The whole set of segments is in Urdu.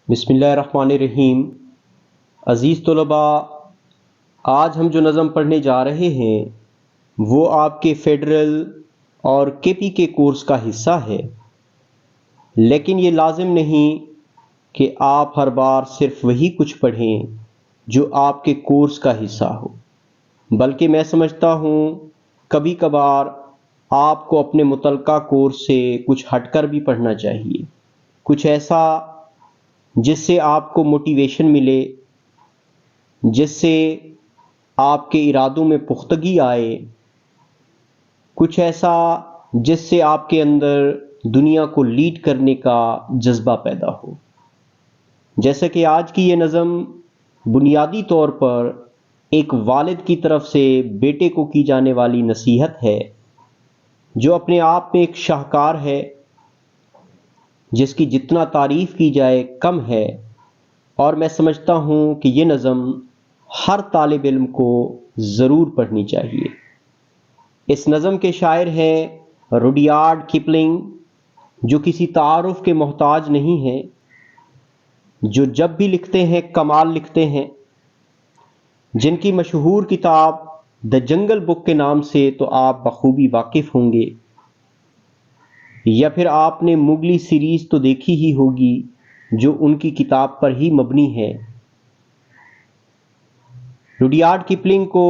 بسم اللہ الرحمن الرحیم۔ عزیز طلباء، آج ہم جو نظم پڑھنے جا رہے ہیں وہ آپ کے فیڈرل اور کے پی کے کورس کا حصہ ہے، لیکن یہ لازم نہیں کہ آپ ہر بار صرف وہی کچھ پڑھیں جو آپ کے کورس کا حصہ ہو، بلکہ میں سمجھتا ہوں کبھی کبھار آپ کو اپنے متعلقہ کورس سے کچھ ہٹ کر بھی پڑھنا چاہیے، کچھ ایسا جس سے آپ کو موٹیویشن ملے، جس سے آپ کے ارادوں میں پختگی آئے، کچھ ایسا جس سے آپ کے اندر دنیا کو لیڈ کرنے کا جذبہ پیدا ہو۔ جیسا کہ آج کی یہ نظم بنیادی طور پر ایک والد کی طرف سے بیٹے کو کی جانے والی نصیحت ہے، جو اپنے آپ میں ایک شاہکار ہے، جس کی جتنا تعریف کی جائے کم ہے، اور میں سمجھتا ہوں کہ یہ نظم ہر طالب علم کو ضرور پڑھنی چاہیے۔ اس نظم کے شاعر ہیں روڈیارڈ کپلنگ، جو کسی تعارف کے محتاج نہیں ہیں، جو جب بھی لکھتے ہیں کمال لکھتے ہیں، جن کی مشہور کتاب دی جنگل بک کے نام سے تو آپ بخوبی واقف ہوں گے، یا پھر آپ نے مغلی سیریز تو دیکھی ہی ہوگی جو ان کی کتاب پر ہی مبنی ہے۔ روڈیارڈ کپلنگ کو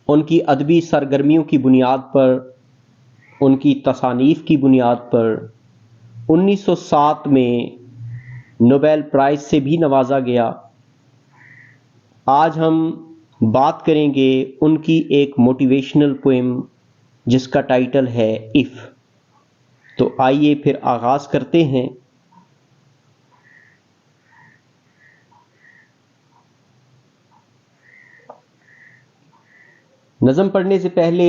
ان کی ادبی سرگرمیوں کی بنیاد پر، ان کی تصانیف کی بنیاد پر 1907 میں نوبل پرائز سے بھی نوازا گیا۔ آج ہم بات کریں گے ان کی ایک موٹیویشنل پوئم جس کا ٹائٹل ہے اف۔ تو آئیے پھر آغاز کرتے ہیں۔ نظم پڑھنے سے پہلے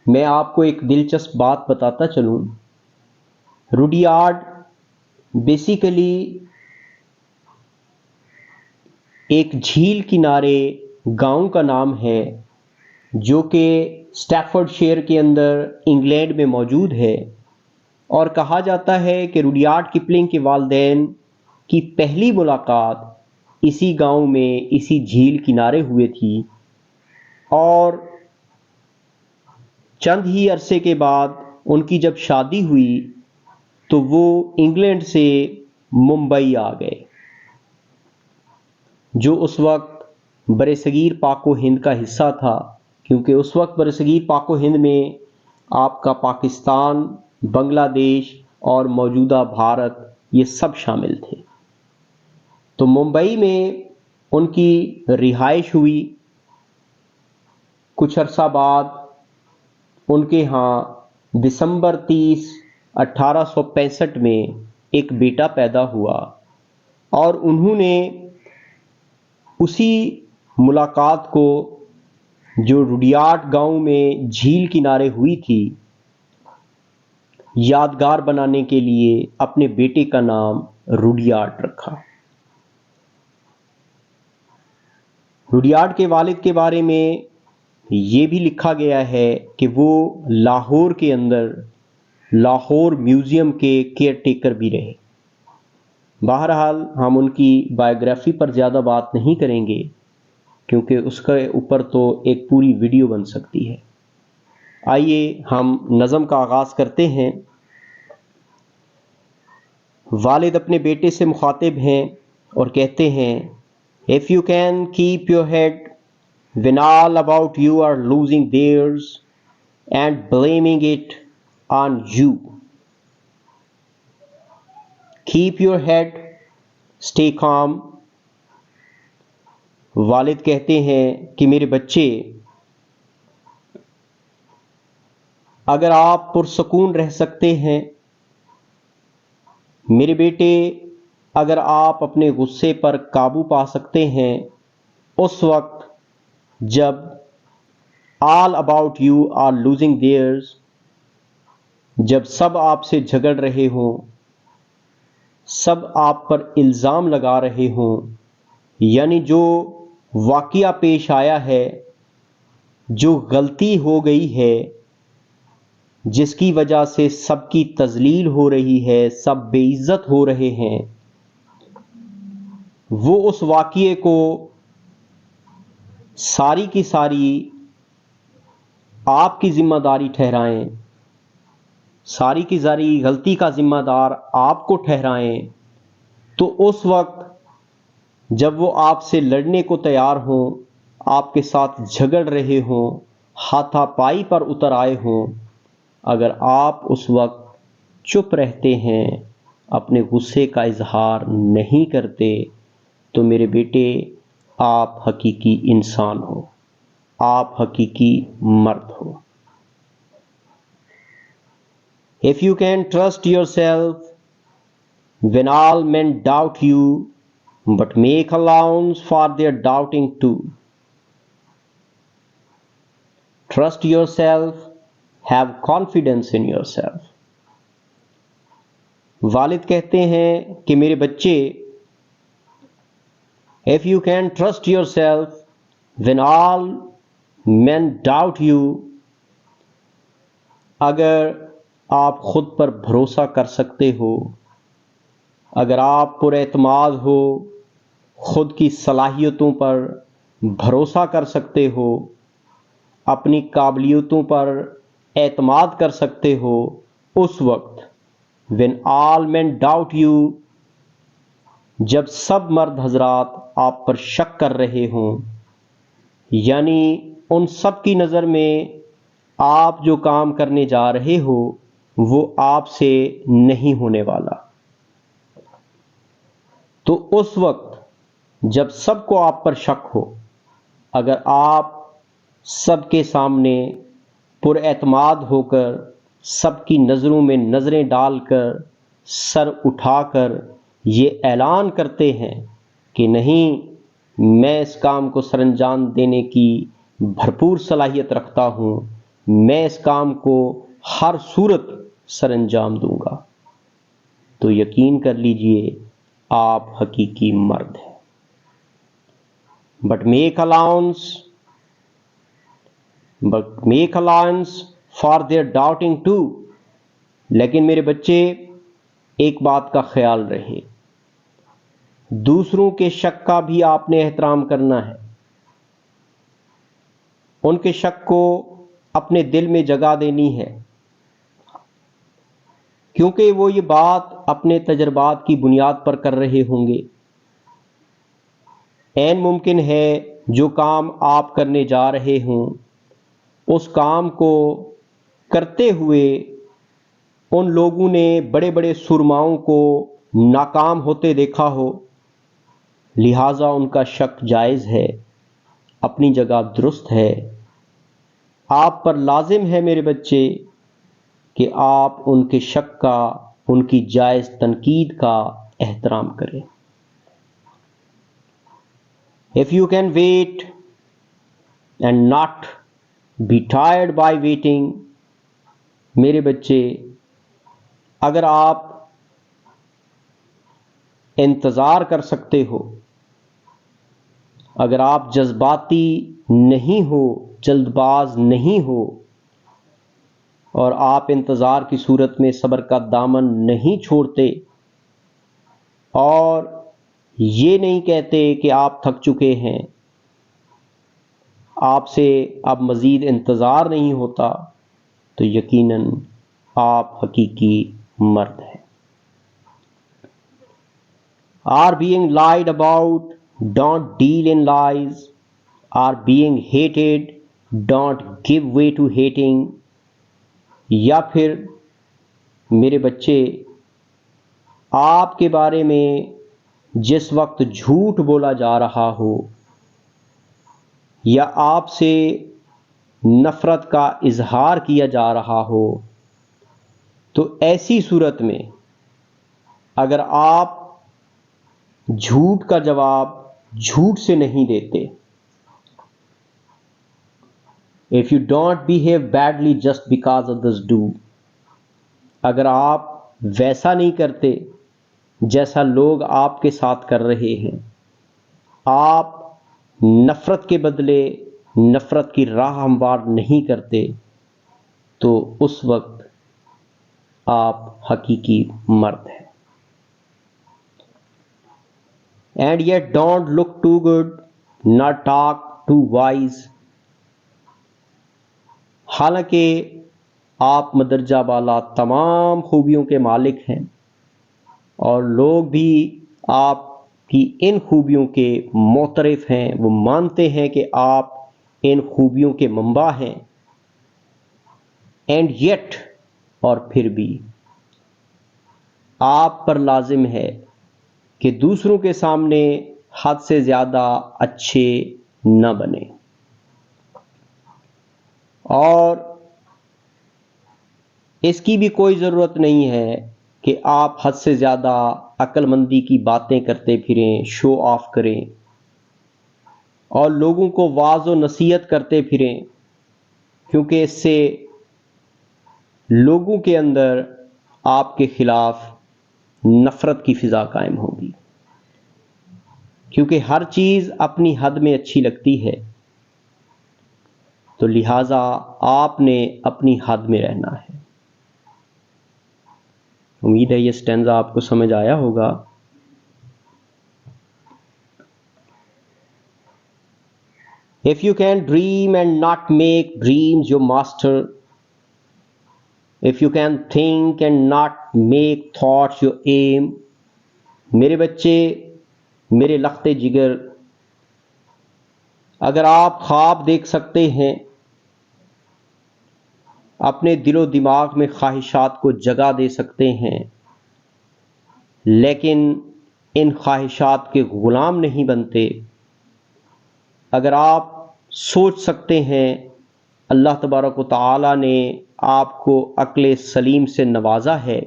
میں آپ کو ایک دلچسپ بات بتاتا چلوں۔ روڈیارڈ بیسیکلی ایک جھیل کنارے گاؤں کا نام ہے جو کہ اسٹیفرڈ شائر کے اندر انگلینڈ میں موجود ہے، اور کہا جاتا ہے کہ روڈیارڈ کپلنگ کے والدین کی پہلی ملاقات اسی گاؤں میں اسی جھیل کنارے ہوئے تھی، اور چند ہی عرصے کے بعد ان کی جب شادی ہوئی تو وہ انگلینڈ سے ممبئی آ گئے، جو اس وقت برصغیر پاک و ہند کا حصہ تھا، کیونکہ اس وقت برصغیر پاک و ہند میں آپ کا پاکستان، بنگلہ دیش اور موجودہ بھارت یہ سب شامل تھے۔ تو ممبئی میں ان کی رہائش ہوئی۔ کچھ عرصہ بعد ان کے ہاں دسمبر 30، 1865 میں ایک بیٹا پیدا ہوا، اور انہوں نے اسی ملاقات کو جو روڈیارڈ گاؤں میں جھیل کنارے ہوئی تھی یادگار بنانے کے لیے اپنے بیٹے کا نام روڈیارڈ رکھا۔ روڈیارڈ کے والد کے بارے میں یہ بھی لکھا گیا ہے کہ وہ لاہور کے اندر لاہور میوزیم کے کیئر ٹیکر بھی رہے۔ بہرحال ہم ان کی بائیوگرافی پر زیادہ بات نہیں کریں گے، کیونکہ اس کے اوپر تو ایک پوری ویڈیو بن سکتی ہے۔ آئیے ہم نظم کا آغاز کرتے ہیں۔ والد اپنے بیٹے سے مخاطب ہیں اور کہتے ہیں if you can keep your head when all about you are losing theirs and blaming it on you, keep your head, stay calm۔ والد کہتے ہیں کہ میرے بچے، اگر آپ پرسکون رہ سکتے ہیں، میرے بیٹے اگر آپ اپنے غصے پر قابو پا سکتے ہیں، اس وقت جب all about you are losing theirs، جب سب آپ سے جھگڑ رہے ہوں، سب آپ پر الزام لگا رہے ہوں، یعنی جو واقعہ پیش آیا ہے، جو غلطی ہو گئی ہے، جس کی وجہ سے سب کی تذلیل ہو رہی ہے، سب بے عزت ہو رہے ہیں، وہ اس واقعے کو ساری کی ساری آپ کی ذمہ داری ٹھہرائیں، ساری کی ساری غلطی کا ذمہ دار آپ کو ٹھہرائیں، تو اس وقت جب وہ آپ سے لڑنے کو تیار ہوں، آپ کے ساتھ جھگڑ رہے ہوں، ہاتھا پائی پر اتر آئے ہوں، اگر آپ اس وقت چپ رہتے ہیں، اپنے غصے کا اظہار نہیں کرتے، تو میرے بیٹے آپ حقیقی انسان ہو، آپ حقیقی مرد ہو۔ If you can trust yourself when all men doubt you, but make allowance for their doubting too. Trust yourself, have confidence in yourself. والد کہتے ہیں کہ میرے بچے if you can trust yourself when all men doubt you، اگر آپ خود پر بھروسہ کر سکتے ہو، اگر آپ پر اعتماد ہو، خود کی صلاحیتوں پر بھروسہ کر سکتے ہو، اپنی قابلیتوں پر اعتماد کر سکتے ہو، اس وقت when all men doubt you، جب سب مرد حضرات آپ پر شک کر رہے ہوں، یعنی ان سب کی نظر میں آپ جو کام کرنے جا رہے ہو وہ آپ سے نہیں ہونے والا، تو اس وقت جب سب کو آپ پر شک ہو، اگر آپ سب کے سامنے پر اعتماد ہو کر، سب کی نظروں میں نظریں ڈال کر، سر اٹھا کر یہ اعلان کرتے ہیں کہ نہیں، میں اس کام کو سر انجام دینے کی بھرپور صلاحیت رکھتا ہوں، میں اس کام کو ہر صورت سر انجام دوں گا، تو یقین کر لیجئے آپ حقیقی مرد ہیں۔ But make allowance for their doubting too۔ لیکن میرے بچے ایک بات کا خیال رہے، دوسروں کے شک کا بھی آپ نے احترام کرنا ہے، ان کے شک کو اپنے دل میں جگہ دینی ہے، کیونکہ وہ یہ بات اپنے تجربات کی بنیاد پر کر رہے ہوں گے۔ عین ممکن ہے جو کام آپ کرنے جا رہے ہوں، اس کام کو کرتے ہوئے ان لوگوں نے بڑے بڑے سرماؤں کو ناکام ہوتے دیکھا ہو، لہٰذا ان کا شک جائز ہے، اپنی جگہ درست ہے۔ آپ پر لازم ہے میرے بچے کہ آپ ان کے شک کا، ان کی جائز تنقید کا احترام کریں۔ If you can wait and not be tired by waiting، میرے بچے اگر آپ انتظار کر سکتے ہو، اگر آپ جذباتی نہیں ہو، جلد باز نہیں ہو، اور آپ انتظار کی صورت میں صبر کا دامن نہیں چھوڑتے، اور یہ نہیں کہتے کہ آپ تھک چکے ہیں، آپ سے اب مزید انتظار نہیں ہوتا، تو یقیناً آپ حقیقی مرد ہیں۔ Are being lied about، don't deal in lies۔ Are being hated، don't give way to hating۔ یا پھر میرے بچے آپ کے بارے میں جس وقت جھوٹ بولا جا رہا ہو یا آپ سے نفرت کا اظہار کیا جا رہا ہو، تو ایسی صورت میں اگر آپ جھوٹ کا جواب جھوٹ سے نہیں دیتے، if you don't behave badly just because others do، اگر آپ ویسا نہیں کرتے جیسا لوگ آپ کے ساتھ کر رہے ہیں، آپ نفرت کے بدلے نفرت کی راہ ہموار نہیں کرتے، تو اس وقت آپ حقیقی مرد ہیں۔ and yet don't look too good, nor talk too wise. حالانکہ آپ مدرجہ بالا تمام خوبیوں کے مالک ہیں اور لوگ بھی آپ کی ان خوبیوں کے معترف ہیں، وہ مانتے ہیں کہ آپ ان خوبیوں کے منبع ہیں. اینڈ یٹ، اور پھر بھی آپ پر لازم ہے کہ دوسروں کے سامنے حد سے زیادہ اچھے نہ بنیں، اور اس کی بھی کوئی ضرورت نہیں ہے کہ آپ حد سے زیادہ عقل مندی کی باتیں کرتے پھریں، شو آف کریں اور لوگوں کو واعظ و نصیحت کرتے پھریں، کیونکہ اس سے لوگوں کے اندر آپ کے خلاف نفرت کی فضا قائم ہوگی، کیونکہ ہر چیز اپنی حد میں اچھی لگتی ہے. تو لہٰذا آپ نے اپنی حد میں رہنا ہے. امید ہے یہ سٹینزا آپ کو سمجھ آیا ہوگا. If you can dream and not make dreams your master, if you can think and not make thoughts your aim. میرے بچے، میرے لخت جگر، اگر آپ خواب دیکھ سکتے ہیں، اپنے دل و دماغ میں خواہشات کو جگہ دے سکتے ہیں، لیکن ان خواہشات کے غلام نہیں بنتے، اگر آپ سوچ سکتے ہیں اللہ تبارک و تعالی نے آپ کو عقل سلیم سے نوازا ہے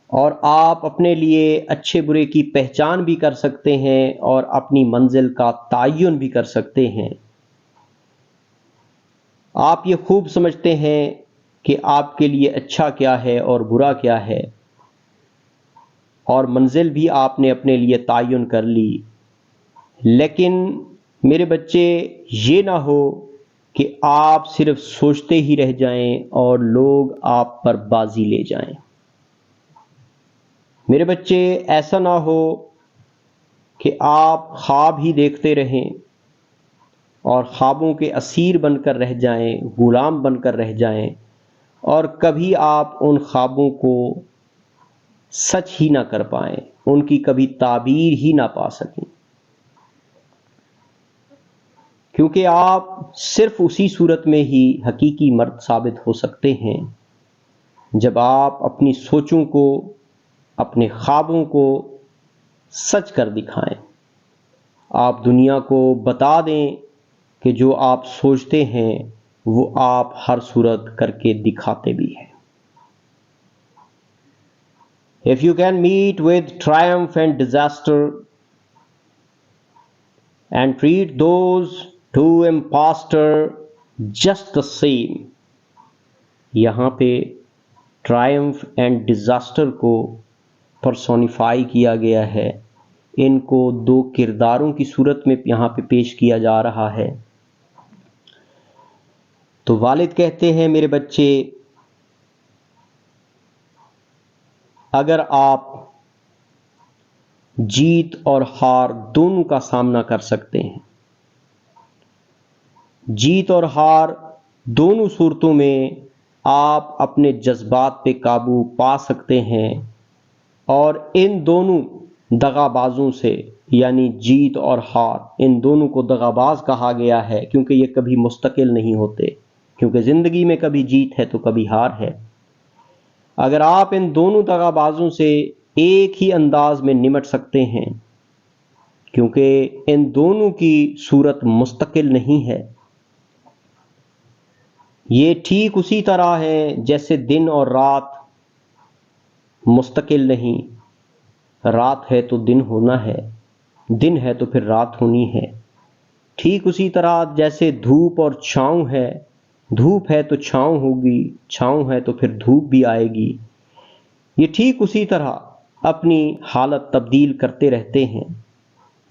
اور آپ اپنے لیے اچھے برے کی پہچان بھی کر سکتے ہیں اور اپنی منزل کا تعین بھی کر سکتے ہیں، آپ یہ خوب سمجھتے ہیں کہ آپ کے لیے اچھا کیا ہے اور برا کیا ہے، اور منزل بھی آپ نے اپنے لیے تعین کر لی، لیکن میرے بچے یہ نہ ہو کہ آپ صرف سوچتے ہی رہ جائیں اور لوگ آپ پر بازی لے جائیں. میرے بچے ایسا نہ ہو کہ آپ خواب ہی دیکھتے رہیں اور خوابوں کے اسیر بن کر رہ جائیں، غلام بن کر رہ جائیں، اور کبھی آپ ان خوابوں کو سچ ہی نہ کر پائیں، ان کی کبھی تعبیر ہی نہ پا سکیں، کیونکہ آپ صرف اسی صورت میں ہی حقیقی مرد ثابت ہو سکتے ہیں جب آپ اپنی سوچوں کو، اپنے خوابوں کو سچ کر دکھائیں. آپ دنیا کو بتا دیں کہ جو آپ سوچتے ہیں وہ آپ ہر صورت کر کے دکھاتے بھی ہیں. If you can meet with triumph and disaster and treat those two impostor just the same. یہاں پہ ٹرائمف اینڈ ڈیزاسٹر کو پرسونیفائی کیا گیا ہے، ان کو دو کرداروں کی صورت میں یہاں پہ پیش کیا جا رہا ہے. تو والد کہتے ہیں میرے بچے، اگر آپ جیت اور ہار دونوں کا سامنا کر سکتے ہیں، جیت اور ہار دونوں صورتوں میں آپ اپنے جذبات پہ قابو پا سکتے ہیں، اور ان دونوں دغا بازوں سے، یعنی جیت اور ہار، ان دونوں کو دغا باز کہا گیا ہے کیونکہ یہ کبھی مستقل نہیں ہوتے، کیونکہ زندگی میں کبھی جیت ہے تو کبھی ہار ہے. اگر آپ ان دونوں دغا بازوں سے ایک ہی انداز میں نمٹ سکتے ہیں، کیونکہ ان دونوں کی صورت مستقل نہیں ہے، یہ ٹھیک اسی طرح ہے جیسے دن اور رات مستقل نہیں، رات ہے تو دن ہونا ہے، دن ہے تو پھر رات ہونی ہے. ٹھیک اسی طرح جیسے دھوپ اور چھاؤں ہے، دھوپ ہے تو چھاؤں ہوگی، چھاؤں ہے تو پھر دھوپ بھی آئے گی. یہ ٹھیک اسی طرح اپنی حالت تبدیل کرتے رہتے ہیں.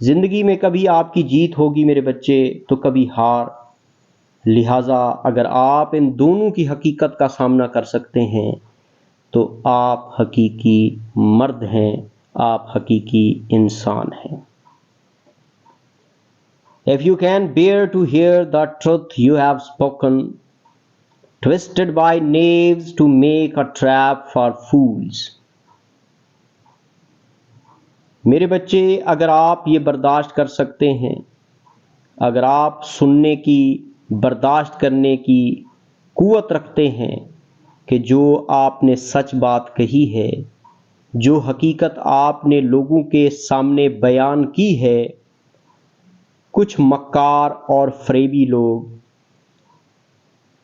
زندگی میں کبھی آپ کی جیت ہوگی میرے بچے تو کبھی ہار. لہٰذا اگر آپ ان دونوں کی حقیقت کا سامنا کر سکتے ہیں تو آپ حقیقی مرد ہیں، آپ حقیقی انسان ہیں. If you can bear to hear the truth you have spoken, twisted by knaves to make a trap for fools. میرے بچے، اگر آپ یہ برداشت کر سکتے ہیں، اگر آپ سننے کی، برداشت کرنے کی قوت رکھتے ہیں کہ جو آپ نے سچ بات کہی ہے، جو حقیقت آپ نے لوگوں کے سامنے بیان کی ہے، کچھ مکار اور فریبی لوگ،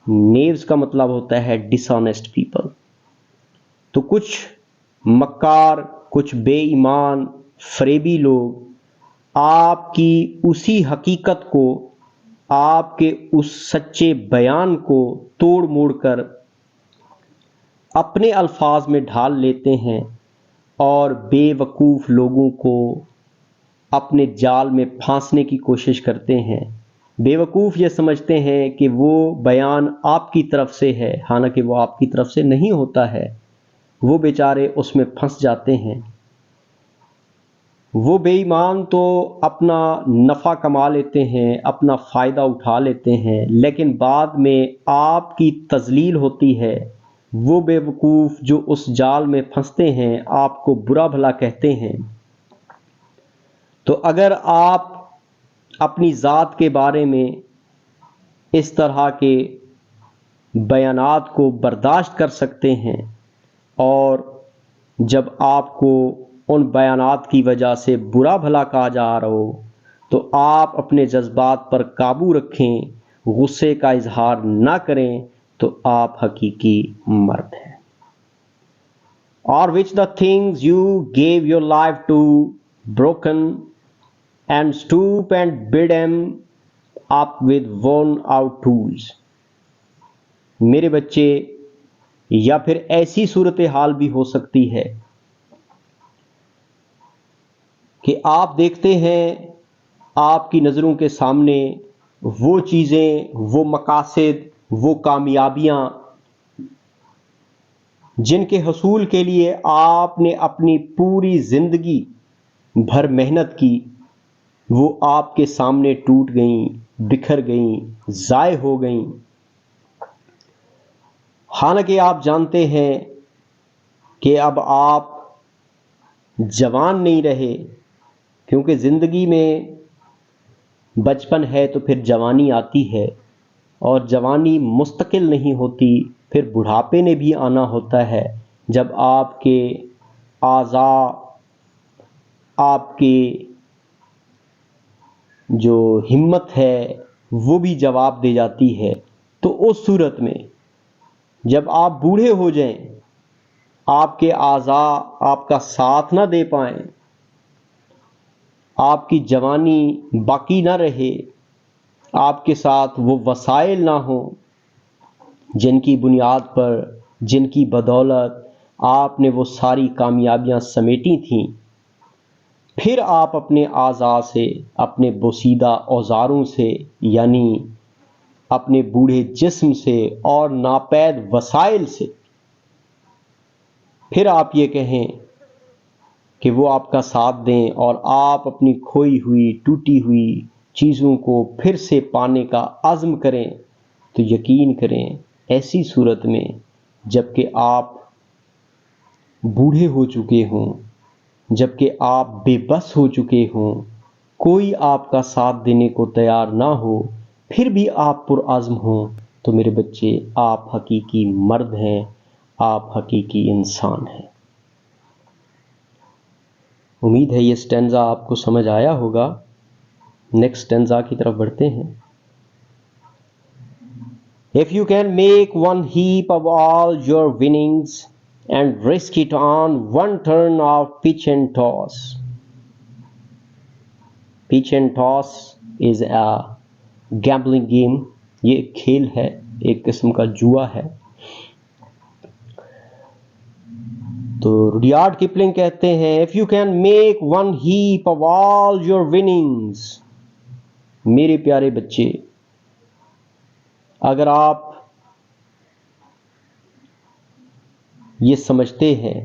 نیوز کا مطلب ہوتا ہے ڈس آنیسٹ پیپل، تو کچھ مکار، کچھ بے ایمان، فریبی لوگ آپ کی اسی حقیقت کو، آپ کے اس سچے بیان کو توڑ موڑ کر اپنے الفاظ میں ڈھال لیتے ہیں اور بے وقوف لوگوں کو اپنے جال میں پھانسنے کی کوشش کرتے ہیں. بے وقوف یہ سمجھتے ہیں کہ وہ بیان آپ کی طرف سے ہے، حالانکہ وہ آپ کی طرف سے نہیں ہوتا ہے. وہ بیچارے اس میں پھنس جاتے ہیں. وہ بے ایمان تو اپنا نفع کما لیتے ہیں، اپنا فائدہ اٹھا لیتے ہیں، لیکن بعد میں آپ کی تذلیل ہوتی ہے. وہ بے وقوف جو اس جال میں پھنستے ہیں آپ کو برا بھلا کہتے ہیں. تو اگر آپ اپنی ذات کے بارے میں اس طرح کے بیانات کو برداشت کر سکتے ہیں، اور جب آپ کو ان بیانات کی وجہ سے برا بھلا کہا جا رہا ہو تو آپ اپنے جذبات پر قابو رکھیں، غصے کا اظہار نہ کریں، تو آپ حقیقی مرد ہیں. Or which the things you gave your life to broken and stoop and build them up with worn out tools. میرے بچے، یا پھر ایسی صورتحال بھی ہو سکتی ہے کہ آپ دیکھتے ہیں آپ کی نظروں کے سامنے وہ چیزیں، وہ مقاصد، وہ کامیابیاں جن کے حصول کے لیے آپ نے اپنی پوری زندگی بھر محنت کی، وہ آپ کے سامنے ٹوٹ گئیں، بکھر گئیں، ضائع ہو گئیں. حالانکہ آپ جانتے ہیں کہ اب آپ جوان نہیں رہے، کیونکہ زندگی میں بچپن ہے تو پھر جوانی آتی ہے، اور جوانی مستقل نہیں ہوتی، پھر بڑھاپے نے بھی آنا ہوتا ہے، جب آپ کے اعضاء، آپ کی جو ہمت ہے وہ بھی جواب دے جاتی ہے. تو اس صورت میں جب آپ بوڑھے ہو جائیں، آپ کے اعضاء آپ کا ساتھ نہ دے پائیں، آپ کی جوانی باقی نہ رہے، آپ کے ساتھ وہ وسائل نہ ہوں جن کی بنیاد پر، جن کی بدولت آپ نے وہ ساری کامیابیاں سمیٹی تھیں، پھر آپ اپنے اعضاء سے، اپنے بوسیدہ اوزاروں سے، یعنی اپنے بوڑھے جسم سے اور ناپید وسائل سے، پھر آپ یہ کہیں کہ وہ آپ کا ساتھ دیں اور آپ اپنی کھوئی ہوئی، ٹوٹی ہوئی چیزوں کو پھر سے پانے کا عزم کریں، تو یقین کریں ایسی صورت میں جب کہ آپ بوڑھے ہو چکے ہوں، جب کہ آپ بے بس ہو چکے ہوں، کوئی آپ کا ساتھ دینے کو تیار نہ ہو، پھر بھی آپ پرعزم ہوں، تو میرے بچے، آپ حقیقی مرد ہیں، آپ حقیقی انسان ہیں. امید ہے یہ سٹینزا آپ کو سمجھ آیا ہوگا. نیکسٹ سٹینزا کی طرف بڑھتے ہیں. If you can make one heap of all your winnings and risk it on one turn of pitch and toss. Pitch and toss is a gambling game. یہ ایک کھیل ہے، ایک قسم کا جوا ہے. تو ریڈیارڈ کپلنگ کہتے ہیں if you can make one heap of all your winnings. میرے پیارے بچے، اگر آپ یہ سمجھتے ہیں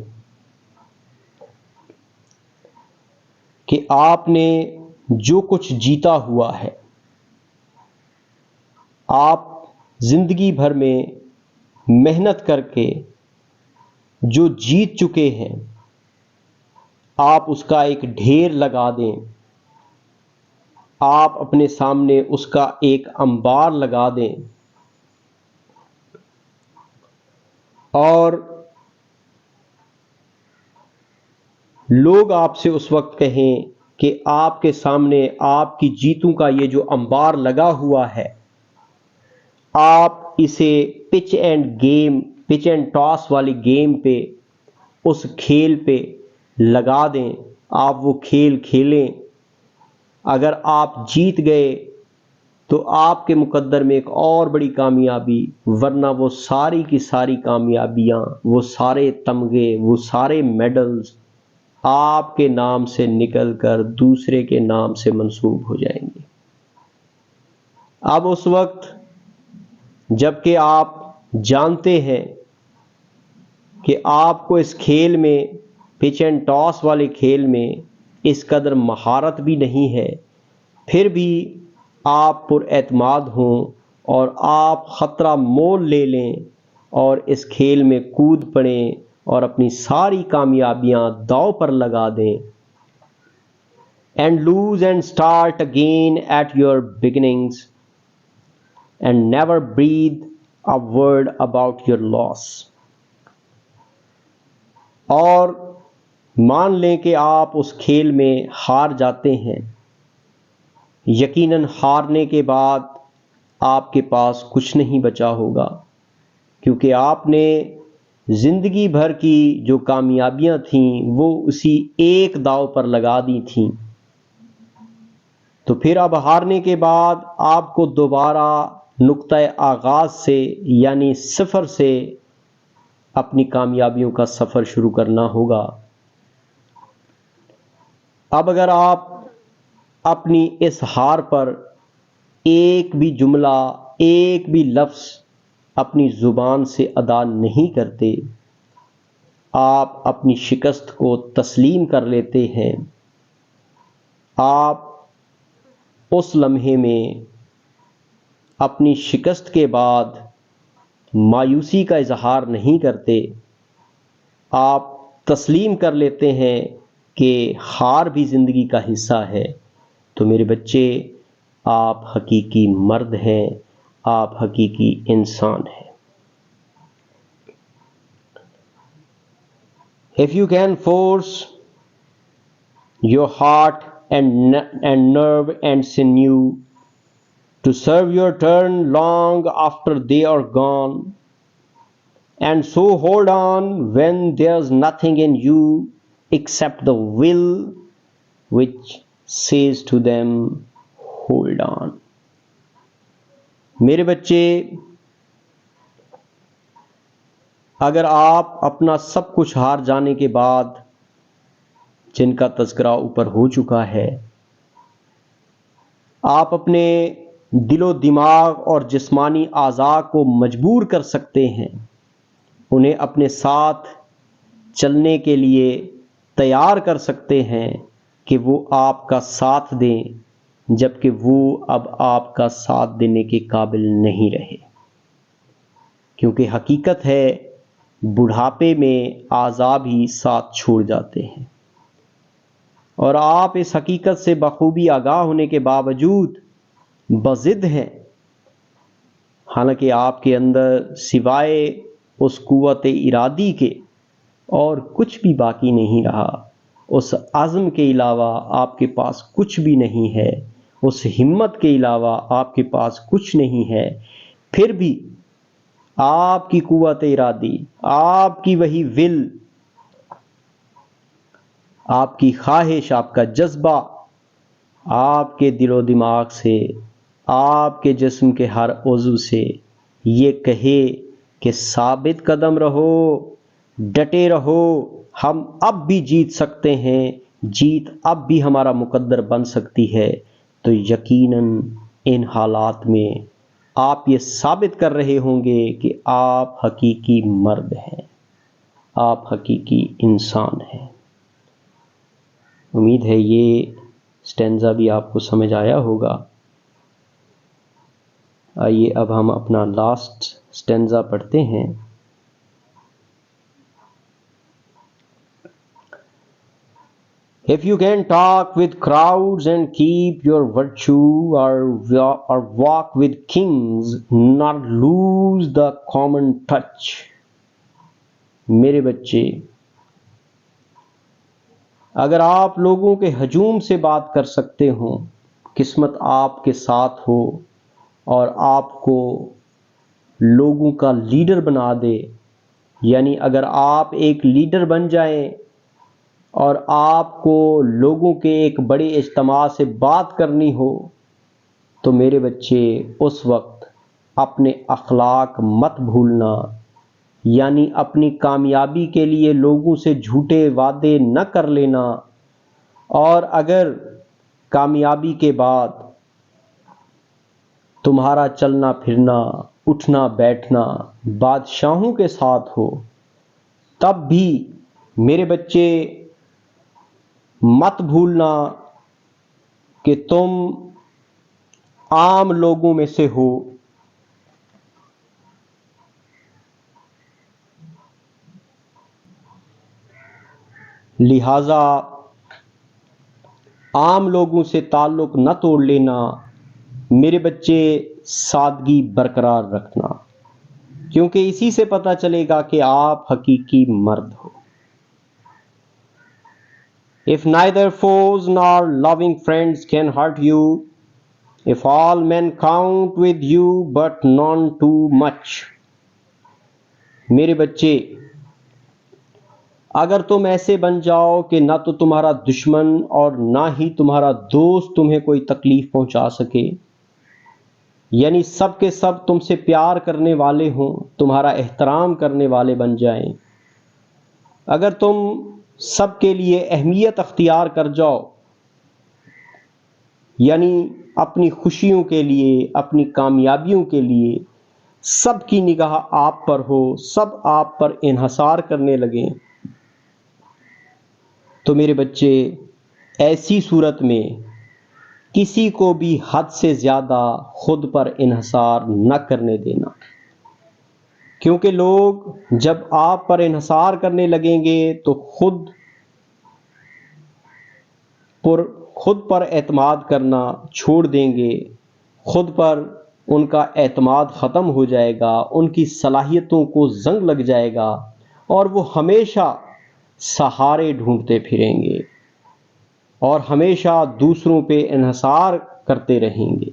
کہ آپ نے جو کچھ جیتا ہوا ہے، آپ زندگی بھر میں محنت کر کے جو جیت چکے ہیں، آپ اس کا ایک ڈھیر لگا دیں، آپ اپنے سامنے اس کا ایک انبار لگا دیں، اور لوگ آپ سے اس وقت کہیں کہ آپ کے سامنے آپ کی جیتوں کا یہ جو انبار لگا ہوا ہے، آپ اسے پچ اینڈ ٹاس والی گیم پہ، اس کھیل پہ لگا دیں، آپ وہ کھیل کھیلیں۔ اگر آپ جیت گئے تو آپ کے مقدر میں ایک اور بڑی کامیابی، ورنہ وہ ساری کی ساری کامیابیاں، وہ سارے تمغے، وہ سارے میڈلز آپ کے نام سے نکل کر دوسرے کے نام سے منسوب ہو جائیں گے۔ اب اس وقت جب کہ آپ جانتے ہیں کہ آپ کو اس کھیل میں، پچ اینڈ ٹاس والے کھیل میں اس قدر مہارت بھی نہیں ہے، پھر بھی آپ پر اعتماد ہوں اور آپ خطرہ مول لے لیں اور اس کھیل میں کود پڑیں اور اپنی ساری کامیابیاں داؤ پر لگا دیں، and lose and start again at your beginnings and never breathe a word about your loss. اور مان لیں کہ آپ اس کھیل میں ہار جاتے ہیں، یقیناً ہارنے کے بعد آپ کے پاس کچھ نہیں بچا ہوگا، کیونکہ آپ نے زندگی بھر کی جو کامیابیاں تھیں وہ اسی ایک داؤ پر لگا دی تھیں۔ تو پھر اب ہارنے کے بعد آپ کو دوبارہ نقطۂ آغاز سے، یعنی صفر سے اپنی کامیابیوں کا سفر شروع کرنا ہوگا۔ اب اگر آپ اپنی اس ہار پر ایک بھی جملہ، ایک بھی لفظ اپنی زبان سے ادا نہیں کرتے، آپ اپنی شکست کو تسلیم کر لیتے ہیں، آپ اس لمحے میں اپنی شکست کے بعد مایوسی کا اظہار نہیں کرتے، آپ تسلیم کر لیتے ہیں کہ ہار بھی زندگی کا حصہ ہے، تو میرے بچے، آپ حقیقی مرد ہیں، آپ حقیقی انسان ہیں۔ If you can force your heart and nerve and sinew to serve your turn long after they are gone, and so hold on when there's nothing in you except the will which says to them, hold on. میرے بچے، اگر آپ اپنا سب کچھ ہار جانے کے بعد، جن کا تذکرہ اوپر ہو چکا ہے، آپ اپنے دل و دماغ اور جسمانی اعضاء کو مجبور کر سکتے ہیں، انہیں اپنے ساتھ چلنے کے لیے تیار کر سکتے ہیں کہ وہ آپ کا ساتھ دیں، جبکہ وہ اب آپ کا ساتھ دینے کے قابل نہیں رہے، کیونکہ حقیقت ہے بڑھاپے میں اعضاء بھی ساتھ چھوڑ جاتے ہیں، اور آپ اس حقیقت سے بخوبی آگاہ ہونے کے باوجود بضد ہیں، حالانکہ آپ کے اندر سوائے اس قوت ارادی کے اور کچھ بھی باقی نہیں رہا، اس عزم کے علاوہ آپ کے پاس کچھ بھی نہیں ہے، اس ہمت کے علاوہ آپ کے پاس کچھ نہیں ہے، پھر بھی آپ کی قوت ارادی، آپ کی وہی ول، آپ کی خواہش، آپ کا جذبہ، آپ کے دل و دماغ سے، آپ کے جسم کے ہر عضو سے یہ کہے کہ ثابت قدم رہو، ڈٹے رہو، ہم اب بھی جیت سکتے ہیں، جیت اب بھی ہمارا مقدر بن سکتی ہے، تو یقیناً ان حالات میں آپ یہ ثابت کر رہے ہوں گے کہ آپ حقیقی مرد ہیں، آپ حقیقی انسان ہیں۔ امید ہے یہ سٹینزا بھی آپ کو سمجھ آیا ہوگا۔ آئیے اب ہم اپنا لاسٹ سٹینزا پڑھتے ہیں۔ If you can talk with crowds and keep your virtue, or walk with kings, not lose the common touch. میرے بچے، اگر آپ لوگوں کے ہجوم سے بات کر سکتے ہوں، قسمت آپ کے ساتھ ہو اور آپ کو لوگوں کا لیڈر بنا دے، یعنی اگر آپ ایک لیڈر بن جائیں اور آپ کو لوگوں کے ایک بڑے اجتماع سے بات کرنی ہو، تو میرے بچے اس وقت اپنے اخلاق مت بھولنا، یعنی اپنی کامیابی کے لیے لوگوں سے جھوٹے وعدے نہ کر لینا، اور اگر کامیابی کے بعد تمہارا چلنا پھرنا، اٹھنا بیٹھنا بادشاہوں کے ساتھ ہو، تب بھی میرے بچے مت بھولنا کہ تم عام لوگوں میں سے ہو۔ لہذا عام لوگوں سے تعلق نہ توڑ لینا، میرے بچے سادگی برقرار رکھنا، کیونکہ اسی سے پتہ چلے گا کہ آپ حقیقی مرد ہو۔ If neither foes nor loving friends can hurt you, if all men count with you but none too much. میرے بچے، اگر تم ایسے بن جاؤ کہ نہ تو تمہارا دشمن اور نہ ہی تمہارا دوست تمہیں کوئی تکلیف پہنچا سکے، یعنی سب کے سب تم سے پیار کرنے والے ہوں، تمہارا احترام کرنے والے بن جائیں، اگر تم سب کے لیے اہمیت اختیار کر جاؤ، یعنی اپنی خوشیوں کے لیے، اپنی کامیابیوں کے لیے سب کی نگاہ آپ پر ہو، سب آپ پر انحصار کرنے لگیں، تو میرے بچے ایسی صورت میں کسی کو بھی حد سے زیادہ خود پر انحصار نہ کرنے دینا، کیونکہ لوگ جب آپ پر انحصار کرنے لگیں گے تو خود پر اعتماد کرنا چھوڑ دیں گے، خود پر ان کا اعتماد ختم ہو جائے گا، ان کی صلاحیتوں کو زنگ لگ جائے گا، اور وہ ہمیشہ سہارے ڈھونڈتے پھریں گے اور ہمیشہ دوسروں پہ انحصار کرتے رہیں گے۔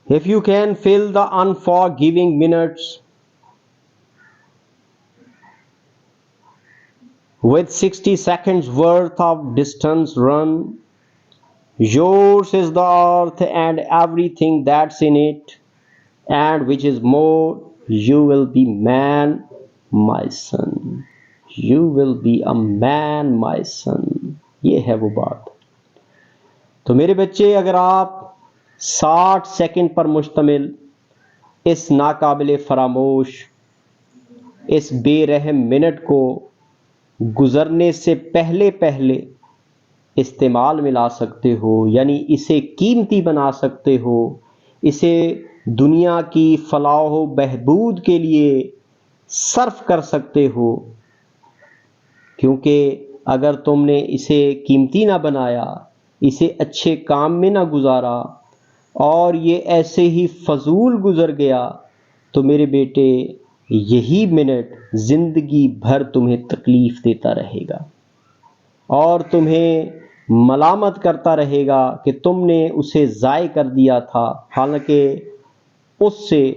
If you can fill the unforgiving minutes with 60 seconds worth of distance run, yours is the earth and everything that's in it, and which is more, you will be man, my son. You will be a man, my son. یہ ہے وہ بات۔ تو میرے بچے، اگر آپ 60 سیکنڈ پر مشتمل اس ناقابل فراموش، اس بے رحم منٹ کو گزرنے سے پہلے استعمال میں لا سکتے ہو، یعنی اسے قیمتی بنا سکتے ہو، اسے دنیا کی فلاح و بہبود کے لیے صرف کر سکتے ہو، کیونکہ اگر تم نے اسے قیمتی نہ بنایا، اسے اچھے کام میں نہ گزارا اور یہ ایسے ہی فضول گزر گیا، تو میرے بیٹے یہی منٹ زندگی بھر تمہیں تکلیف دیتا رہے گا اور تمہیں ملامت کرتا رہے گا کہ تم نے اسے ضائع کر دیا تھا، حالانکہ اس سے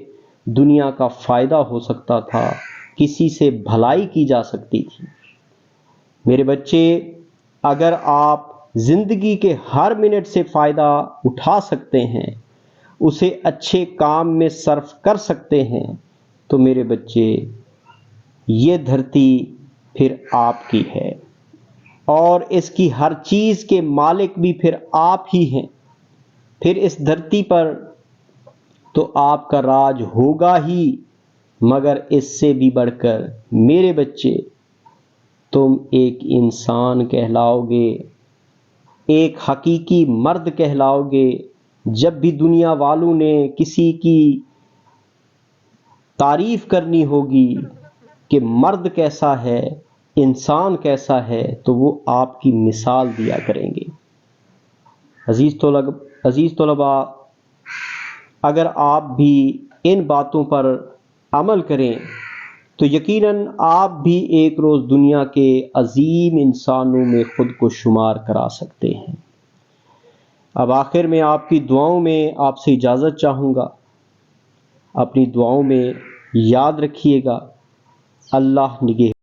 دنیا کا فائدہ ہو سکتا تھا، کسی سے بھلائی کی جا سکتی تھی۔ میرے بچے، اگر آپ زندگی کے ہر منٹ سے فائدہ اٹھا سکتے ہیں، اسے اچھے کام میں صرف کر سکتے ہیں، تو میرے بچے یہ دھرتی پھر آپ کی ہے اور اس کی ہر چیز کے مالک بھی پھر آپ ہی ہیں۔ پھر اس دھرتی پر تو آپ کا راج ہوگا ہی، مگر اس سے بھی بڑھ کر میرے بچے تم ایک انسان کہلاؤ گے، ایک حقیقی مرد کہلاؤ گے۔ جب بھی دنیا والوں نے کسی کی تعریف کرنی ہوگی کہ مرد کیسا ہے، انسان کیسا ہے، تو وہ آپ کی مثال دیا کریں گے۔ عزیز طلباء، اگر آپ بھی ان باتوں پر عمل کریں تو یقیناً آپ بھی ایک روز دنیا کے عظیم انسانوں میں خود کو شمار کرا سکتے ہیں۔ اب آخر میں آپ کی دعاؤں میں آپ سے اجازت چاہوں گا۔ اپنی دعاؤں میں یاد رکھیے گا۔ اللہ نگہبان۔